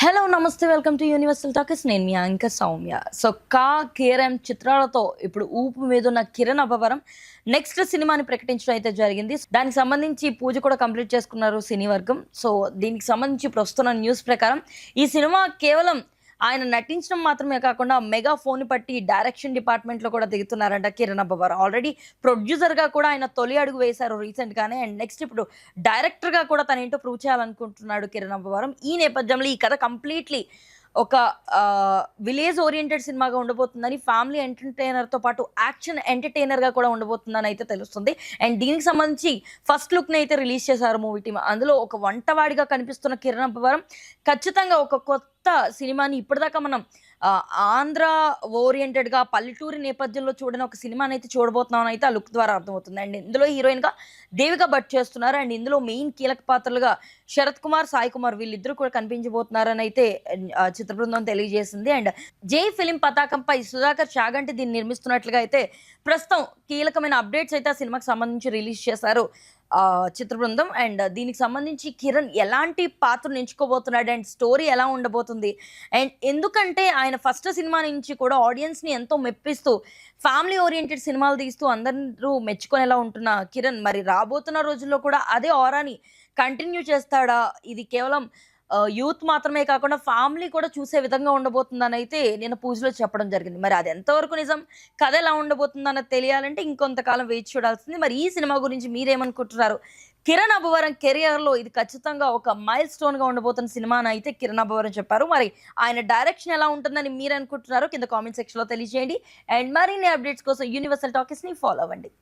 Hello నమస్తే welcome to universal talkies. నేను మీ anchor Soumya. So KRM చిత్రాలతో ఇప్పుడు ఊపు మీద ఉన్న కిరణ్ అబ్బవరం నెక్స్ట్ సినిమాని ప్రకటించడం అయితే జరిగింది. దానికి సంబంధించి పూజ కూడా కంప్లీట్ చేసుకున్నారు సినీ వర్గం. సో దీనికి సంబంధించి ఇప్పుడు వస్తున్న న్యూస్ ప్రకారం ఈ సినిమా కేవలం ఆయన నటించడం మాత్రమే కాకుండా మెగా ఫోన్ పట్టి డైరెక్షన్ డిపార్ట్మెంట్లో కూడా దిగుతున్నారంట కిరణ్ అబ్బవరం. ఆల్రెడీ ప్రొడ్యూసర్గా కూడా ఆయన తొలి అడుగు వేశారు రీసెంట్గానే. అండ్ నెక్స్ట్ ఇప్పుడు డైరెక్టర్గా కూడా తన ఏంటో ప్రూవ్ చేయాలనుకుంటున్నాడు కిరణ్ అబ్బవరం. ఈ నేపథ్యంలో ఈ కథ కంప్లీట్లీ ఒక విలేజ్ ఓరియంటెడ్ సినిమాగా ఉండబోతుందని, ఫ్యామిలీ ఎంటర్టైనర్తో పాటు యాక్షన్ ఎంటర్టైనర్గా కూడా ఉండబోతుందని అయితే తెలుస్తుంది. అండ్ దీనికి సంబంధించి ఫస్ట్ లుక్ని అయితే రిలీజ్ చేశారు మూవీ టీమ్. అందులో ఒక వంటవాడిగా కనిపిస్తున్న కిరణ్ అబ్బవరం ఖచ్చితంగా ఒక కొత్త సినిమాని ఇప్పటిదాకా మనం ఆంధ్ర ఓరియంటెడ్గా పల్లెటూరి నేపథ్యంలో చూడని ఒక సినిమాని అయితే చూడబోతున్నామని అయితే ఆ లుక్ ద్వారా అర్థమవుతుంది. అండ్ ఇందులో హీరోయిన్గా దేవిక భట్ చేస్తున్నారు. అండ్ ఇందులో మెయిన్ కీలక పాత్రలుగా శరత్ కుమార్, సాయి కుమార్ వీళ్ళిద్దరూ కూడా కనిపించబోతున్నారని అయితే చిత్ర బృందం తెలియజేసింది. అండ్ జై ఫిలిం పతాకంపై సుధాకర్ చాగంటి దీన్ని నిర్మిస్తున్నట్లుగా అయితే ప్రస్తుతం కీలకమైన అప్డేట్స్ అయితే ఆ సినిమాకి సంబంధించి రిలీజ్ చేశారు చిత్ర బృందం. అండ్ దీనికి సంబంధించి కిరణ్ ఎలాంటి పాత్రను ఎంచుకోబోతున్నాడు అండ్ స్టోరీ ఎలా ఉండబోతుంది, అండ్ ఎందుకంటే ఆయన ఫస్ట్ సినిమా నుంచి కూడా ఆడియన్స్ని ఎంతో మెప్పిస్తూ ఫ్యామిలీ ఓరియంటెడ్ సినిమాలు తీస్తూ అందరూ మెచ్చుకునేలా ఉంటున్న కిరణ్ మరి రాబోతున్న రోజుల్లో కూడా అదే ఆరాని కంటిన్యూ చేస్తాడా? ఇది కేవలం యూత్ మాత్రమే కాకుండా ఫ్యామిలీ కూడా చూసే విధంగా ఉండబోతుందని అయితే నేను పూజలో చెప్పడం జరిగింది. మరి అది ఎంతవరకు నిజం, కథ ఎలా ఉండబోతుందన్నది తెలియాలంటే ఇంకొంతకాలం వేచి చూడాల్సింది. మరి ఈ సినిమా గురించి మీరేమనుకుంటున్నారు? కిరణ్ అబ్బవరం కెరియర్లో ఇది ఖచ్చితంగా ఒక మైల్ స్టోన్గా ఉండబోతున్న సినిమా అని అయితే కిరణ్ అబ్బవరం చెప్పారు. మరి ఆయన డైరెక్షన్ ఎలా ఉంటుందని మీరు అనుకుంటున్నారో కింద కామెంట్ సెక్షన్లో తెలియజేయండి. అండ్ మరిన్ని అప్డేట్స్ కోసం యూనివర్సల్ టాకీస్ని ఫాలో అవ్వండి.